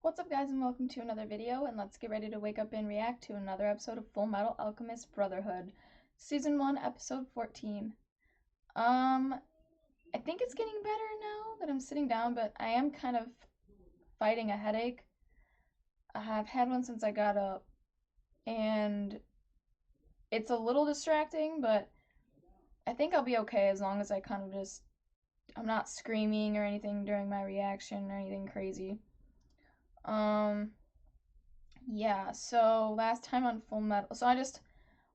What's up guys and welcome to another video, and let's get ready to wake up and react to another episode of Fullmetal Alchemist Brotherhood, Season 1, Episode 14. I think it's getting better now that I'm sitting down, but I am kind of fighting a headache. I have had one since I got up, and it's a little distracting, but I think I'll be okay as long as I kind of just, I'm not screaming or anything during my reaction or anything crazy. Yeah, so last time on Fullmetal,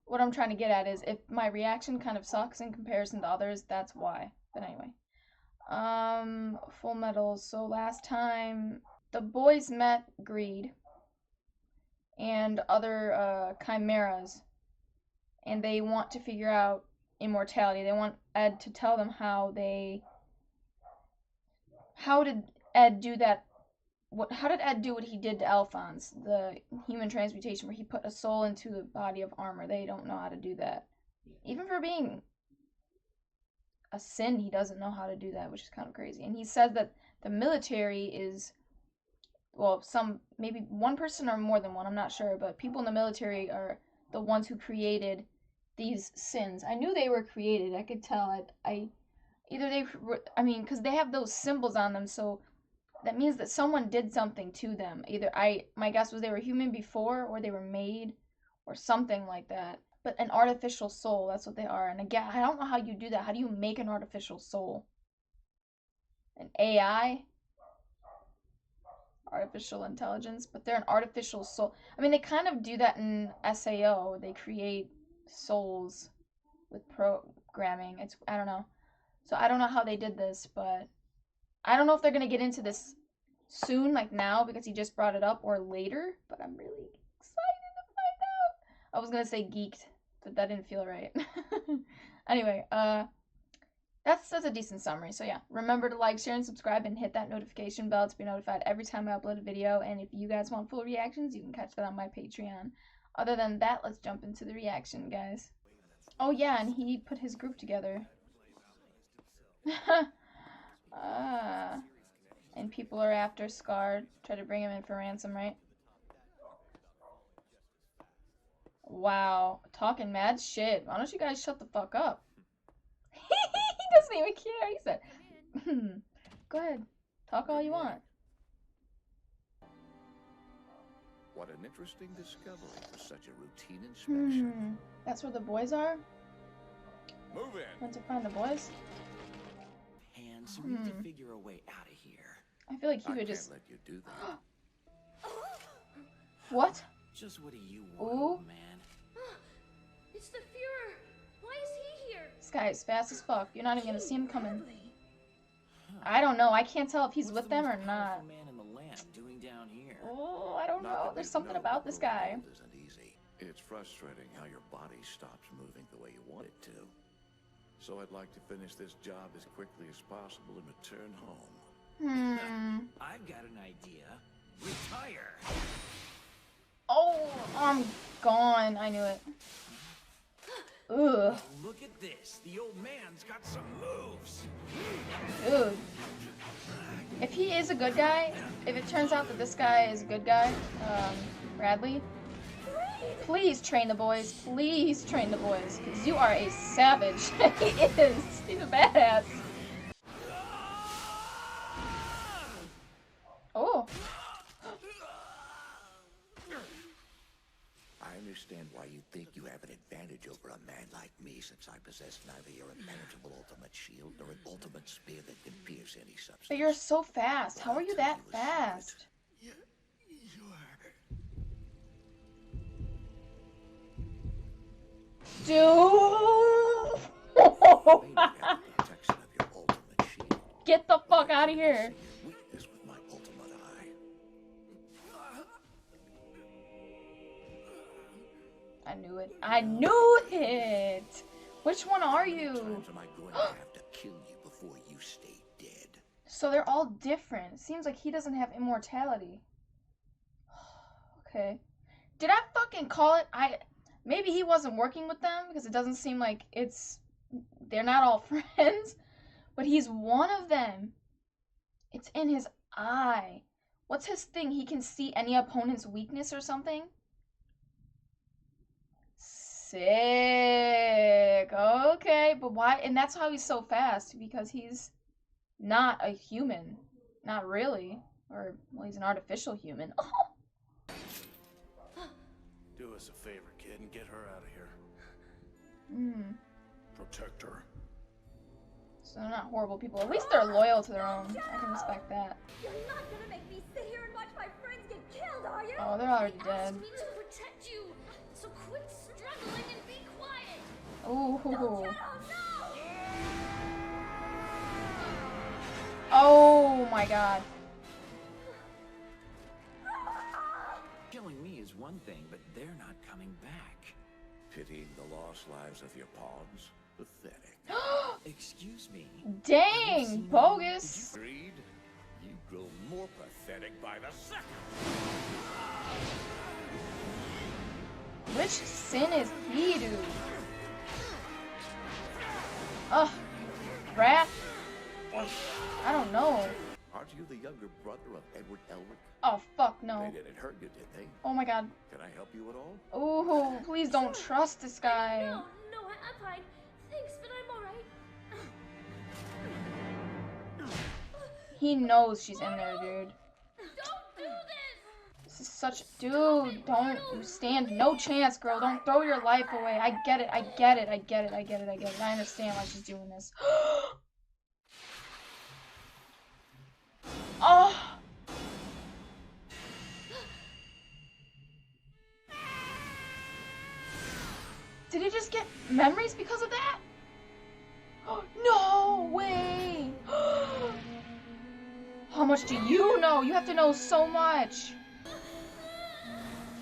what I'm trying to get at is if my reaction kind of sucks in comparison to others, that's why. But anyway, Fullmetal, so last time the boys met Greed and other, chimeras, and they want to figure out immortality. They want Ed to tell them how did Ed do that. How did Ed do what he did to Alphonse, the human transmutation, where he put a soul into the body of armor? They don't know how to do that. Even for being a sin, he doesn't know how to do that, which is kind of crazy. And he says that the military is, well, maybe one person or more than one, I'm not sure, but people in the military are the ones who created these sins. I knew they were created. I could tell. Because they have those symbols on them, so that means that someone did something to them. My guess was they were human before, or they were made, or something like that. But an artificial soul, that's what they are. And again, I don't know how you do that. How do you make an artificial soul? An AI? Artificial intelligence? But they're an artificial soul. I mean, they kind of do that in SAO. They create souls with programming. I don't know. So I don't know how they did this, but I don't know if they're going to get into this soon, like now, because he just brought it up, or later, but I'm really excited to find out. I was going to say geeked, but that didn't feel right. Anyway, that's a decent summary. So yeah, remember to like, share, and subscribe, and hit that notification bell to be notified every time I upload a video. And if you guys want full reactions, you can catch that on my Patreon. Other than that, let's jump into the reaction, guys. Oh yeah, and he put his group together. And people are after Scar, try to bring him in for ransom, right? Wow, talking mad shit. Why don't you guys shut the fuck up? He doesn't even care. He said, go ahead, talk all you want. What an interesting discovery for such a routine inspection. That's where the boys are? Move in. Went to find the boys? Hands, we need to figure a way out of here. I feel like he would just let you do that. What? Just what do you want, old man? It's the Fuhrer. Why is he here? This guy is fast as fuck. You're not even gonna see him coming. I don't know. I can't tell if he's with them or not. Man in the lamp doing down here? Oh, I don't know. There's something about this guy. Isn't easy. It's frustrating how your body stops moving the way you want it to. So I'd like to finish this job as quickly as possible and return home. I've got an idea. Retire. Oh, I'm gone. I knew it. Ugh. Look at this. The old man's got some moves. Ugh. If he is a good guy, if it turns out that this guy is a good guy, Bradley, please train the boys. Please train the boys. Because you are a savage. He is. He's a badass. Oh. I understand why you think you have an advantage over a man like me, since I possess neither your impenetrable ultimate shield nor an ultimate spear that can pierce any substance. But you're so fast. How are you that fast? Dude! Get the fuck out of here! I knew it. I knew it! Which one are you? Am I going to have to kill you before you stay dead? So they're all different. It seems like he doesn't have immortality. Okay. Did I fucking call it? Maybe he wasn't working with them, because it doesn't seem like they're not all friends, but he's one of them. It's in his eye. What's his thing? He can see any opponent's weakness or something? Sick. Okay, but why? And that's how he's so fast, because he's not a human. Not really. Or, well, he's an artificial human. Do us a favor, kid, and get her out of here. Protect her. So they're not horrible people. At least they're loyal to their own. I can respect that. You're not gonna make me sit here and watch my friends get killed, are you? Oh, they're already They dead. asked me to protect you, so quit struggling and be quiet. Ooh. No! Oh my god. Killing me is one thing, but they're not coming back. Pitying the lost lives of your pawns? Pathetic. Excuse me. Dang, bogus. Greed? You grow more pathetic by the second. Which sin is he, dude? Ugh. Wrath? Or, I don't know. Aren't you the younger brother of Edward Elric? Oh, fuck no. They didn't hurt you, did they? Oh my god. Can I help you at all? Ooh, please don't trust this guy. No, I'm fine. Thanks, but I'm alright. He knows she's in there, dude. Don't do this! This is such... Dude, don't... You stand no chance, girl. Don't throw your life away. I get it. I get it. I get it. I get it. I get it. I understand why she's doing this. Oh! Did he just get memories because of that? No way! How much do you know? You have to know so much.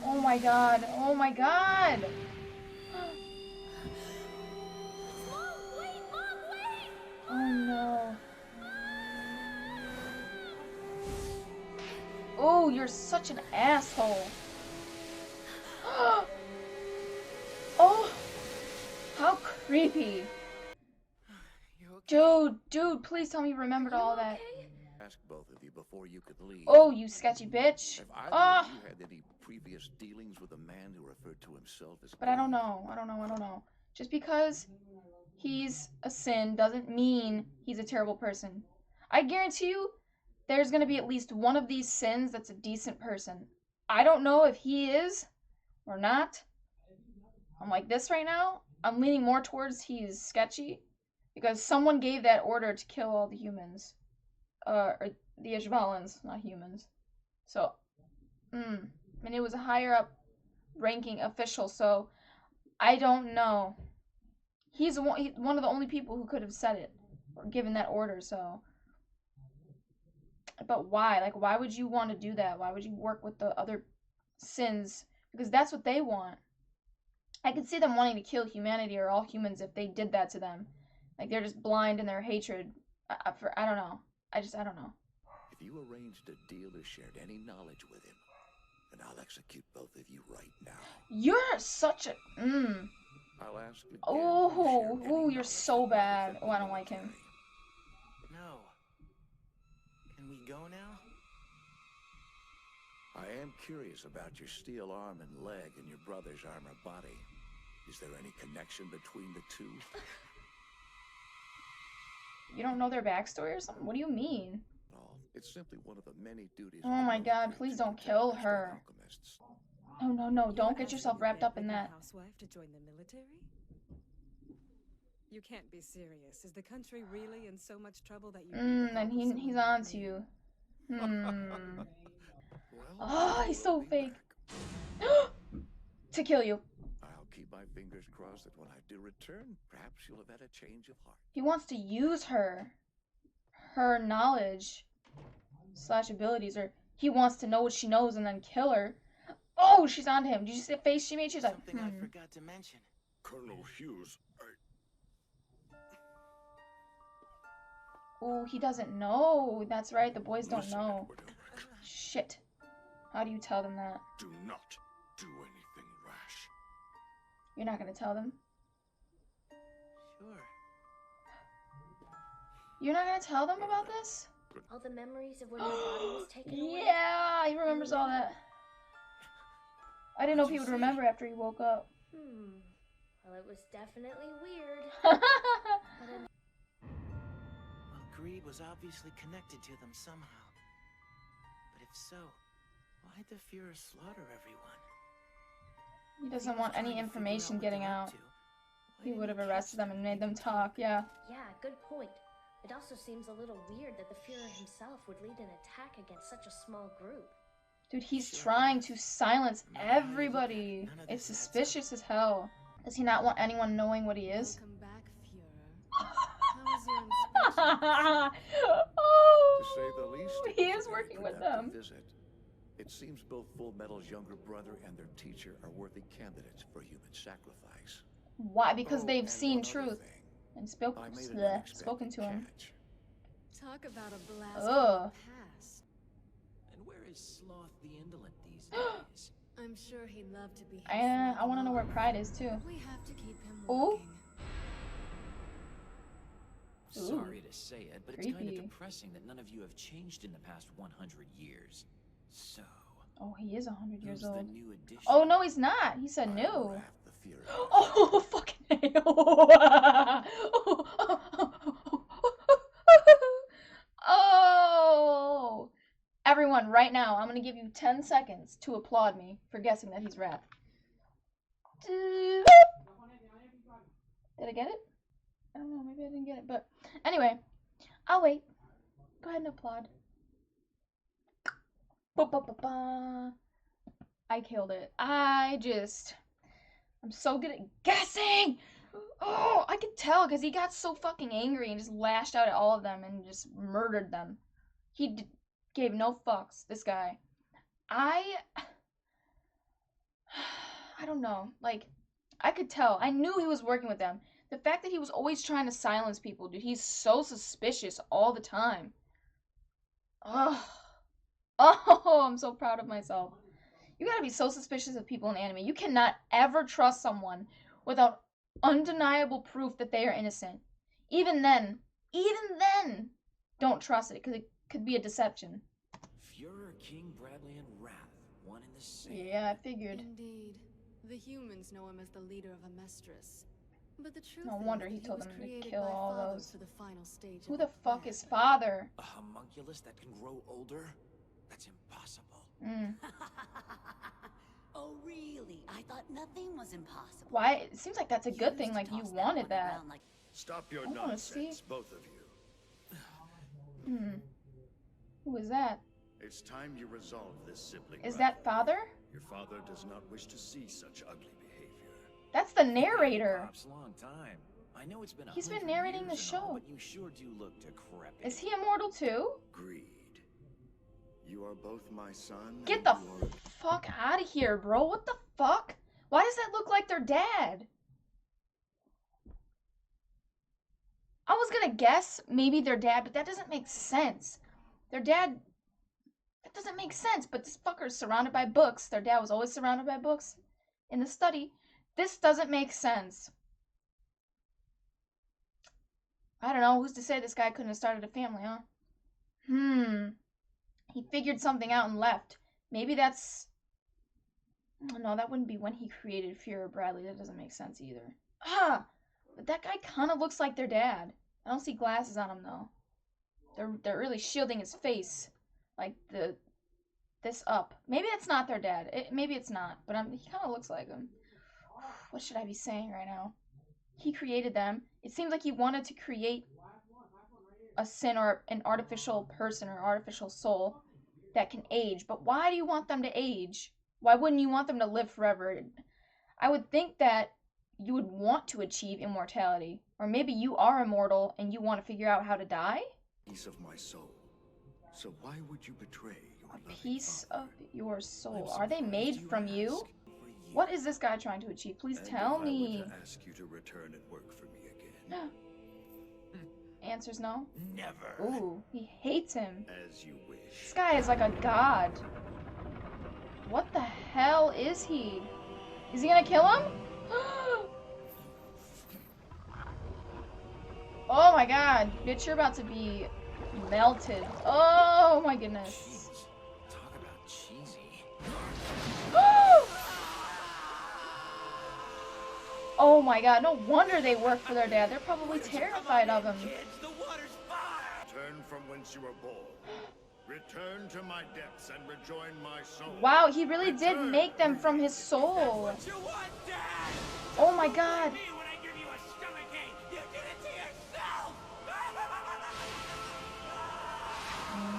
Oh my god. Oh my god. Mom, wait! Oh no. Oh, you're such an asshole. Oh, how creepy. Dude, please tell me you remembered all that. Ask both of you before you could leave. Oh, you sketchy bitch. Have either Oh, of you had any previous dealings with a man who referred to himself as but I don't know. I don't know. Just because he's a sin doesn't mean he's a terrible person. I guarantee you there's going to be at least one of these sins that's a decent person. I don't know if he is or not. I'm like this right now. I'm leaning more towards he's sketchy because someone gave that order to kill all the humans. Or the Ishvalans, not humans. So, and it was a higher up ranking official, so I don't know. He's one of the only people who could have said it or given that order, so. But why? Like, why would you want to do that? Why would you work with the other sins? Because that's what they want. I could see them wanting to kill humanity or all humans if they did that to them. Like, they're just blind in their hatred. I don't know. I don't know. If you arranged a deal or shared any knowledge with him, then I'll execute both of you right now. You're such a... I'll ask again. Oh, you're so bad. Oh, I don't like him. No. Can we go now? I am curious about your steel arm and leg and your brother's armor body. Is there any connection between the two? You don't know their backstory or something? What do you mean? No, it's simply one of the many duties. Oh my god, please don't kill her. Alchemists. No, don't get yourself wrapped up in that. Housewife to join the military? You can't be serious. Is the country really in so much trouble that you... Then he's on to you. Well, Oh, he's so I'll be fake. back. To kill you. I'll keep my fingers crossed that when I do return, perhaps you'll have had a change of heart. He wants to use her knowledge / abilities, or he wants to know what she knows and then kill her. Oh, she's on to him. Did you see the face she made? She's like, Something I forgot to mention. Colonel Hughes, Oh, he doesn't know. That's right, the boys don't listen, know. Edward Elric. Shit. How do you tell them that? Do not do anything rash. You're not gonna tell them? Sure. You're not gonna tell them about this? All the memories of when my body was taken away. Yeah, he remembers all that. I didn't know if he would remember after he woke up. Well, it was definitely weird. Well, greed was obviously connected to them somehow. But if so, why'd the Fuhrer slaughter everyone? He doesn't want any information getting out. He would have arrested them and made them talk, yeah. Yeah, good point. It also seems a little weird that the Fuhrer himself would lead an attack against such a small group. Dude, he's trying to silence everybody. It's suspicious as hell. Does he not want anyone knowing what he is? Welcome back, Fuhrer. How was your inspection? Oh, To say the least, it he was a is very working with productive them. visit. It seems both Fullmetal's younger brother and their teacher are worthy candidates for human sacrifice. Why? Because Oh, they've and seen one other truth thing. and I made an unexpected spoken to him. catch. Talk about a blast Ugh. from the past. And where is Sloth the Indolent these days? I'm sure he'd love to be. I want to know where Pride is too. We have to keep him Ooh. working. Sorry to say it, but it's kind Creepy. of depressing that none of you have changed in the past 100 years. So, Oh, he is 100 years who's the old. new addition? Oh no, he's not. He said I new. wrapped the Fuhrer. Oh fucking Oh! Everyone, right now, I'm gonna give you 10 seconds to applaud me for guessing that he's Raph. Did I get it? I don't know, maybe I didn't get it, but anyway, I'll wait. Go ahead and applaud. Ba-ba-ba-ba. I killed it. I'm so good at guessing! Oh, I could tell because he got so fucking angry and just lashed out at all of them and just murdered them. He gave no fucks, this guy. I don't know. Like, I could tell. I knew he was working with them. The fact that he was always trying to silence people, dude, he's so suspicious all the time. Oh, I'm so proud of myself. You gotta be so suspicious of people in anime. You cannot ever trust someone without undeniable proof that they are innocent. Even then, don't trust it because it could be a deception. Fuhrer, King, Bradley, and Wrath, one and the same. Yeah, I figured. Indeed. The humans know him as the leader of Amestris. But the truth No is wonder that he told was them to created kill by all Father those. for the final stage Who of the fuck plan. is Father? A homunculus that can grow older? That's impossible. Oh, really? I thought nothing was impossible. Why? It seems like that's a good used thing. to Like you toss wanted one that. around like- Stop your I wanna nonsense, see. both of you. Who is that? It's time you resolve this sibling Is that rivalry. Father? Your father does not wish to see such ugly behavior. That's the narrator. Pops, long time. I know it's been He's been 100 narrating the years and all, show. but you sure do look decrepit. Is he immortal too? Greed. You are both my son. Get and the you are... fuck out of here, bro. What the fuck? Why does that look like their dad? I was gonna guess maybe their dad, but that doesn't make sense. Their dad... That doesn't make sense, but this fucker's surrounded by books. Their dad was always surrounded by books in the study. This doesn't make sense. I don't know. Who's to say this guy couldn't have started a family, huh? He figured something out and left. Maybe that's... No, that wouldn't be when he created Fuhrer Bradley. That doesn't make sense either. But that guy kind of looks like their dad. I don't see glasses on him, though. They're really shielding his face. Like, this up. Maybe it's not their dad. Maybe it's not. But he kind of looks like him. What should I be saying right now? He created them. It seems like he wanted to create a sin or an artificial person or artificial soul that can age. But why do you want them to age? Why wouldn't you want them to live forever? I would think that you would want to achieve immortality. Or maybe you are immortal and you want to figure out how to die? Piece of my soul. So why would you betray your A loving piece father? of your soul. I'm Are they surprised made you from you? ask. For you. What is this guy trying to achieve? Please And tell if I me. were to ask you to return and work for me again, Answers no. Never. Ooh, he hates him. as you wish. This guy is like a god. What the hell is he? Is he gonna kill him? Oh my god, bitch, you're about to be Melted. Oh my goodness. Jeez. Talk about cheesy. Oh my god, no wonder they work for their dad. They're probably terrified of him. Kids, the water's fire! Return from whence you were born. Return to my depths and rejoin my soul. Wow, he really did make them from his soul. What you want, Dad? Oh my god. Me when I give you a stomachache, you did it to yourself!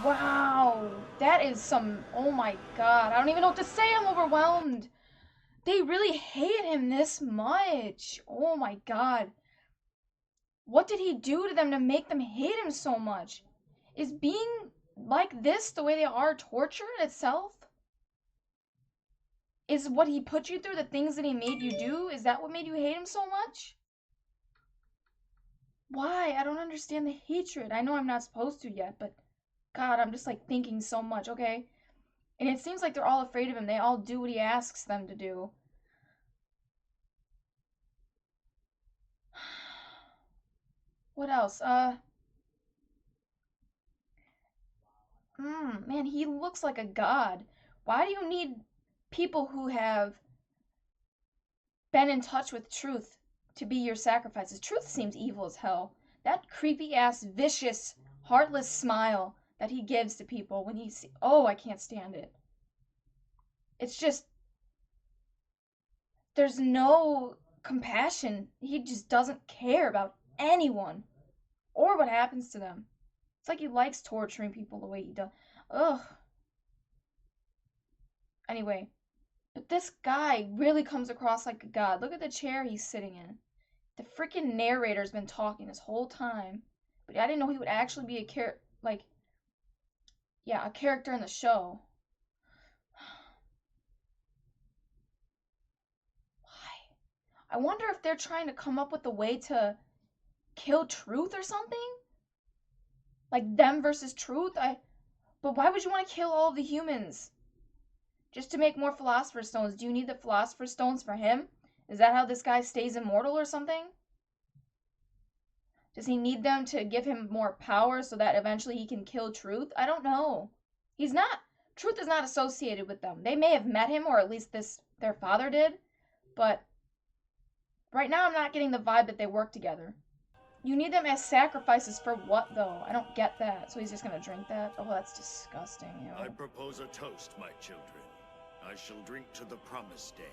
Wow. That is some... Oh my god. I don't even know what to say. I'm overwhelmed. They really hate him this much. Oh my god. What did he do to them to make them hate him so much? Is being like this the way they are torture in itself? Is what he put you through, the things that he made you do, is that what made you hate him so much? Why? I don't understand the hatred. I know I'm not supposed to yet, but god, I'm just like thinking so much, okay? And it seems like they're all afraid of him. They all do what he asks them to do. What else? Man, he looks like a god. Why do you need people who have been in touch with truth to be your sacrifices? Truth seems evil as hell. That creepy ass, vicious, heartless smile that he gives to people when he oh, I can't stand it. It's just, there's no compassion. He just doesn't care about anyone or what happens to them. It's like he likes torturing people the way he does. Ugh. Anyway, but this guy really comes across like a god. Look at the chair he's sitting in. The freaking narrator's been talking this whole time, but I didn't know he would actually be a a character in the show. Why? I wonder if they're trying to come up with a way to kill Truth or something? Like them versus Truth? But why would you want to kill all of the humans? Just to make more Philosopher's Stones. Do you need the Philosopher's Stones for him? Is that how this guy stays immortal or something? Does he need them to give him more power so that eventually he can kill Truth? I don't know. He's not. Truth is not associated with them. They may have met him, or at least their father did. But right now I'm not getting the vibe that they work together. You need them as sacrifices for what, though? I don't get that. So he's just gonna drink that? Oh, that's disgusting. I propose a toast, my children. I shall drink to the promised day,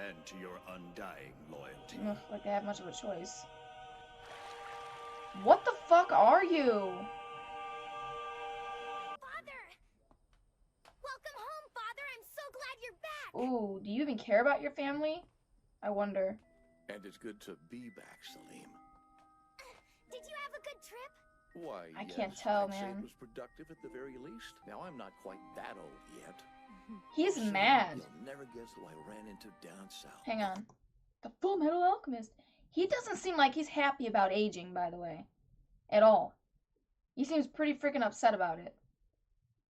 and to your undying loyalty. Ugh, like they have much of a choice. What the fuck are you? Father! Welcome home, Father! I'm so glad you're back! Ooh, do you even care about your family? I wonder. And it's good to be back, Saleem. Did you have a good trip? Why, I yes, can't tell, I'd say man. it was productive at the very least. Now, I'm not quite that old yet. He's Saleem, mad. You'll never guess who I ran into down south. Hang on. The Fullmetal Alchemist. He doesn't seem like he's happy about aging, by the way. At all. He seems pretty freaking upset about it.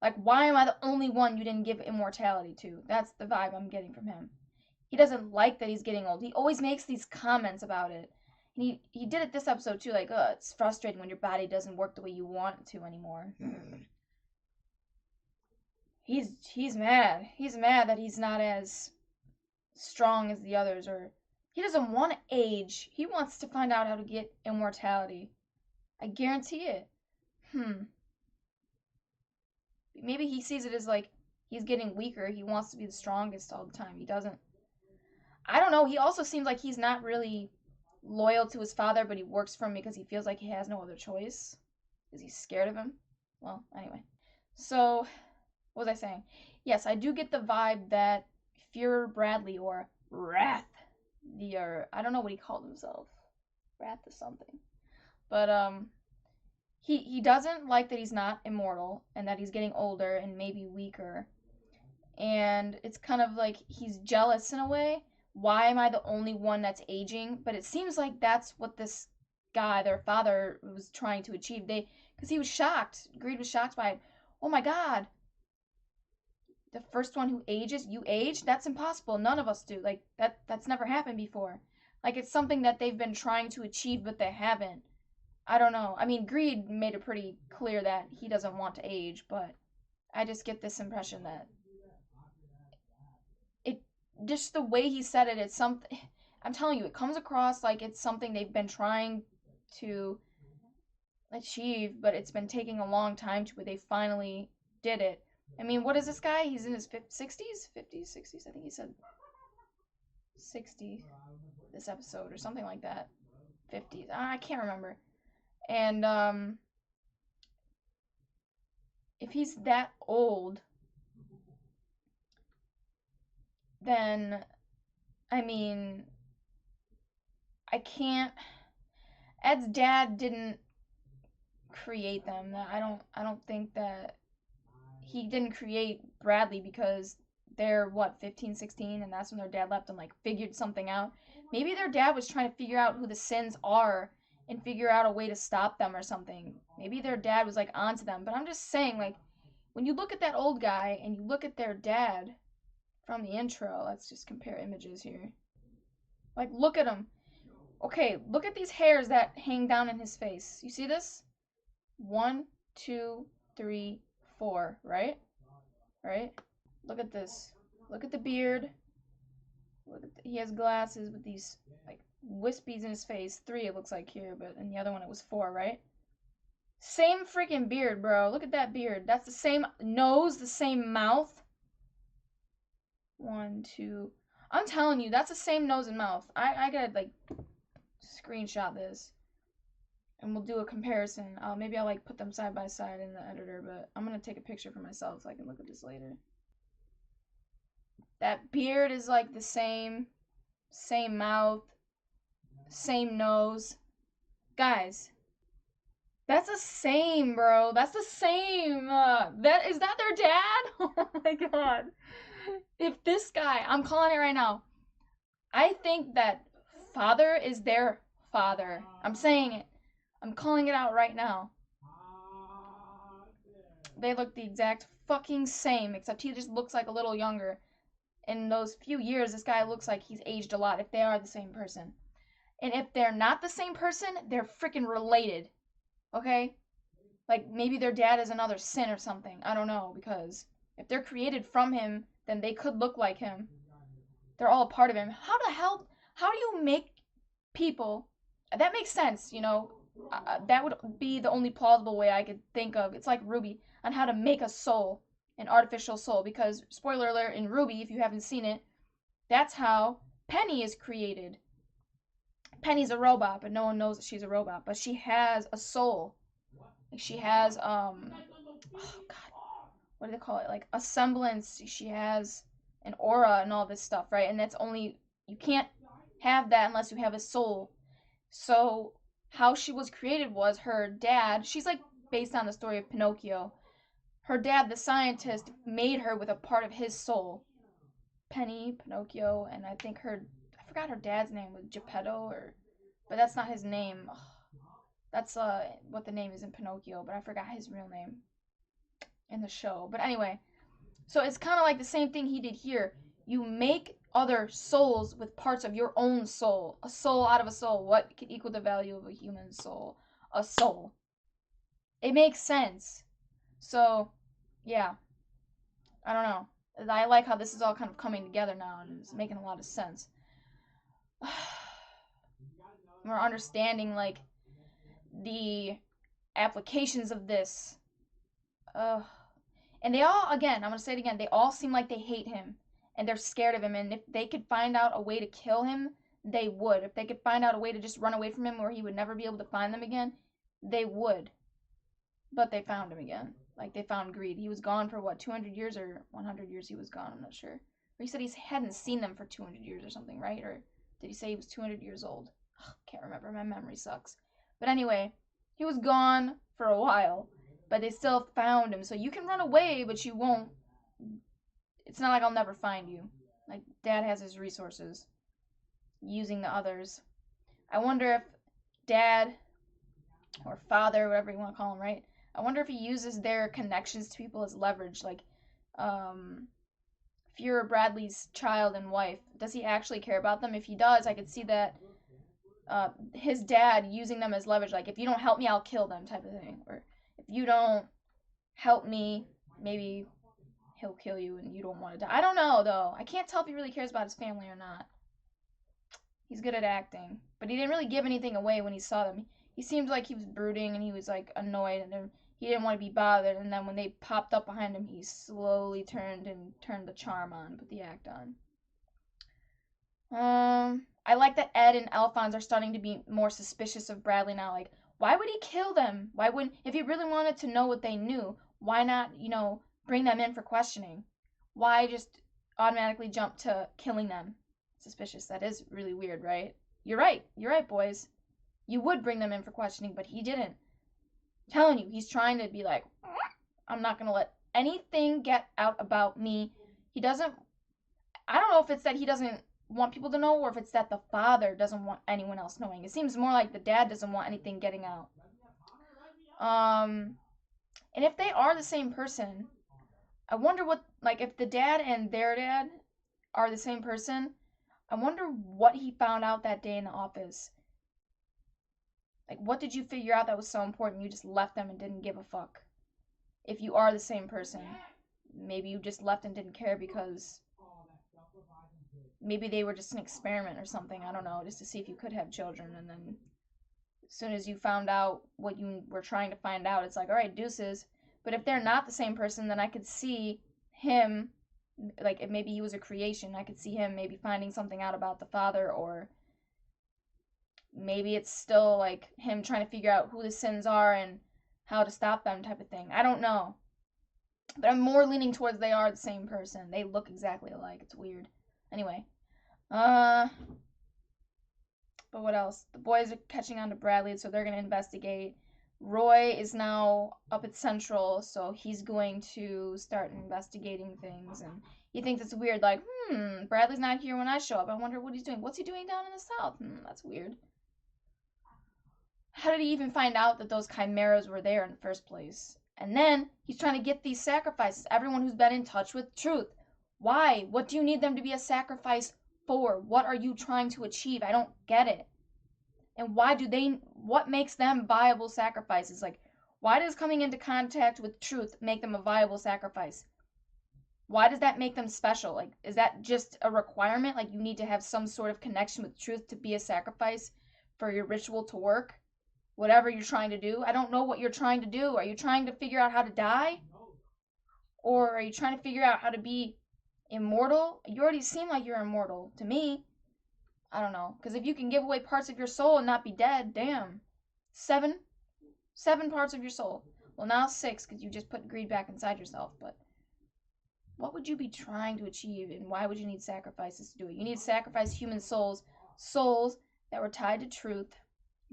Like, why am I the only one you didn't give immortality to? That's the vibe I'm getting from him. He doesn't like that he's getting old. He always makes these comments about it. And he did it this episode too, like, it's frustrating when your body doesn't work the way you want it to anymore. He's mad. He's mad that he's not as strong as the others, or he doesn't want to age. He wants to find out how to get immortality. I guarantee it. Maybe he sees it as like he's getting weaker. He wants to be the strongest all the time. He doesn't. I don't know. He also seems like he's not really loyal to his father, but he works for him because he feels like he has no other choice. Is he scared of him? Well, anyway. So, what was I saying? Yes, I do get the vibe that Fuhrer Bradley, or Wrath, I don't know what he called himself. Wrath is something. But, he doesn't like that he's not immortal, and that he's getting older and maybe weaker. And it's kind of like he's jealous in a way. Why am I the only one that's aging? But it seems like that's what this guy, their father, was trying to achieve. Because he was shocked. Greed was shocked by it. Oh my god. The first one who ages, you age? That's impossible. None of us do. Like, that's never happened before. Like, it's something that they've been trying to achieve, but they haven't. I don't know. I mean, Greed made it pretty clear that he doesn't want to age, but I just get this impression that it, just the way he said it, it's something, I'm telling you, it comes across like it's something they've been trying to achieve, but it's been taking a long time to, but they finally did it. I mean, what is this guy? He's in his 60s? 50s, 60s? I think he said 60 this episode or something like that. 50s. I can't remember. And if he's that old, then I mean, I can't. Ed's dad didn't create them. I don't think that he didn't create Bradley because they're what, 15, 16, and that's when their dad left and like figured something out. Maybe their dad was trying to figure out who the Sins are and figure out a way to stop them or something. Maybe their dad was like onto them. But I'm just saying, like, when you look at that old guy and you look at their dad from the intro, let's just compare images here. Like, look at him. Okay, look at these hairs that hang down in his face. You see this? 1, 2, 3, 4, right? Right? Look at this. Look at the beard. He has glasses with these like wispies in his face. 3 it looks like here, but in the other one it was 4, right? Same freaking beard, bro. Look at that beard. That's the same nose, the same mouth. 1, 2. I'm telling you, that's the same nose and mouth. I gotta like screenshot this. And we'll do a comparison. Maybe I'll like put them side by side in the editor, but I'm gonna take a picture for myself so I can look at this later. That beard is like the same mouth, same nose. Guys, that's the same, bro. That's the same. Is that their dad? Oh my god. If this guy, I'm calling it right now. I think that father is their father. I'm saying it. I'm calling it out right now. They look the exact fucking same, except he just looks like a little younger. In those few years, this guy looks like he's aged a lot, if they are the same person. And if they're not the same person, they're freaking related. Okay? Like, maybe their dad is another Sin or something. I don't know, because if they're created from him, then they could look like him. They're all a part of him. How do you make people... That makes sense, you know? That would be the only plausible way I could think of. It's like Ruby, on how to make a soul, an artificial soul, because, spoiler alert, in Ruby, if you haven't seen it, that's how Penny is created. Penny's a robot, but no one knows that she's a robot, but she has a soul. Like, she has, oh god, what do they call it? Like, a semblance. She has an aura and all this stuff, right? And that's only, you can't have that unless you have a soul. So, how she was created was her dad, she's like based on the story of Pinocchio. Her dad, the scientist, made her with a part of his soul. Penny, Pinocchio, and I think I forgot her dad's name was Geppetto, but that's not his name. That's what the name is in Pinocchio, but I forgot his real name in the show. But anyway, so it's kind of like the same thing he did here. You make other souls with parts of your own soul. A soul out of a soul. What can equal the value of a human soul? A soul. It makes sense. So, yeah. I don't know. I like how this is all kind of coming together now, and it's making a lot of sense. We're understanding, like, the applications of this. And they all, again, I'm going to say it again, they all seem like they hate him. And they're scared of him. And if they could find out a way to kill him, they would. If they could find out a way to just run away from him where he would never be able to find them again, they would. But they found him again. Like, they found Greed. He was gone for, what, 200 years or 100 years he was gone? I'm not sure. Or he said he hadn't seen them for 200 years or something, right? Or did he say he was 200 years old? Ugh, can't remember. My memory sucks. But anyway, he was gone for a while. But they still found him. So you can run away, but you won't. It's not like I'll never find you. Like, Dad has his resources. Using the others. I wonder if Dad, or Father, whatever you want to call him, right? I wonder if he uses their connections to people as leverage. Like, if you're Bradley's child and wife, does he actually care about them? If he does, I could see that his dad using them as leverage, like, if you don't help me, I'll kill them type of thing. Or if you don't help me, maybe he'll kill you and you don't want to die. I don't know, though. I can't tell if he really cares about his family or not. He's good at acting. But he didn't really give anything away when he saw them. He seemed like he was brooding and he was, like, annoyed and then he didn't want to be bothered. And then when they popped up behind him, he slowly turned the charm on, put the act on. I like that Ed and Alphonse are starting to be more suspicious of Bradley now. Like, why would he kill them? Why wouldn't, if he really wanted to know what they knew, why not, bring them in for questioning? Why just automatically jump to killing them? Suspicious. That is really weird, right? You're right, boys. You would bring them in for questioning, but he didn't. I'm telling you, he's trying to be like, I'm not gonna let anything get out about me. He doesn't, I don't know if it's that he doesn't want people to know or if it's that the father doesn't want anyone else knowing. It seems more like the dad doesn't want anything getting out. And if they are the same person, I wonder what, like, if the dad and their dad are the same person, I wonder what he found out that day in the office. Like, what did you figure out that was so important you just left them and didn't give a fuck? If you are the same person, maybe you just left and didn't care because maybe they were just an experiment or something, I don't know, just to see if you could have children, and then as soon as you found out what you were trying to find out, it's like, alright, deuces. But if they're not the same person, then I could see him, like, if maybe he was a creation, I could see him maybe finding something out about the father, or maybe it's still, like, him trying to figure out who the sins are and how to stop them type of thing. I don't know. But I'm more leaning towards they are the same person. They look exactly alike. It's weird. Anyway, but what else? The boys are catching on to Bradley, so they're going to investigate. Roy is now up at Central, so he's going to start investigating things, and he thinks it's weird, like, Bradley's not here when I show up. I wonder what he's doing. What's he doing down in the South? That's weird. How did he even find out that those chimeras were there in the first place? And then he's trying to get these sacrifices, everyone who's been in touch with truth. Why? What do you need them to be a sacrifice for? What are you trying to achieve? I don't get it. And what makes them viable sacrifices? Like, why does coming into contact with truth make them a viable sacrifice? Why does that make them special? Like, is that just a requirement? Like, you need to have some sort of connection with truth to be a sacrifice for your ritual to work? Whatever you're trying to do. I don't know what you're trying to do. Are you trying to figure out how to die? Or are you trying to figure out how to be immortal? You already seem like you're immortal to me. I don't know, because if you can give away parts of your soul and not be dead, damn. 7 parts of your soul. Well, now 6, because you just put greed back inside yourself. But what would you be trying to achieve, and why would you need sacrifices to do it? You need to sacrifice human souls that were tied to truth,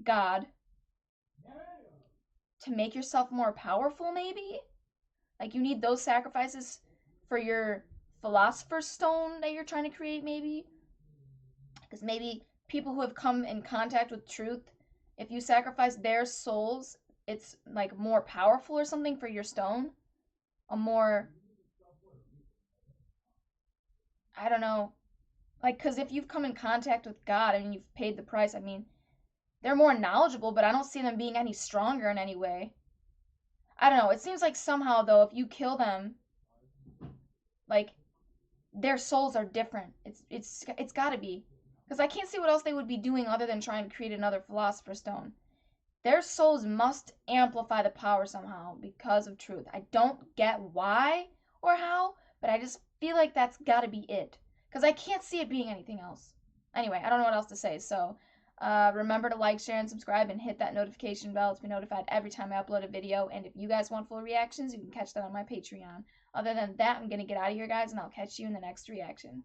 God, to make yourself more powerful, maybe? Like, you need those sacrifices for your philosopher's stone that you're trying to create, maybe? Because maybe people who have come in contact with truth, if you sacrifice their souls, it's, like, more powerful or something for your stone? A more, I don't know. Like, because if you've come in contact with God, I mean, you've paid the price, I mean, they're more knowledgeable, but I don't see them being any stronger in any way. I don't know. It seems like somehow, though, if you kill them, like, their souls are different. It's got to be. Because I can't see what else they would be doing other than trying to create another Philosopher's Stone. Their souls must amplify the power somehow because of truth. I don't get why or how, but I just feel like that's got to be it. Because I can't see it being anything else. Anyway, I don't know what else to say, so remember to like, share, and subscribe, and hit that notification bell to be notified every time I upload a video. And if you guys want full reactions, you can catch that on my Patreon. Other than that, I'm going to get out of here, guys, and I'll catch you in the next reaction.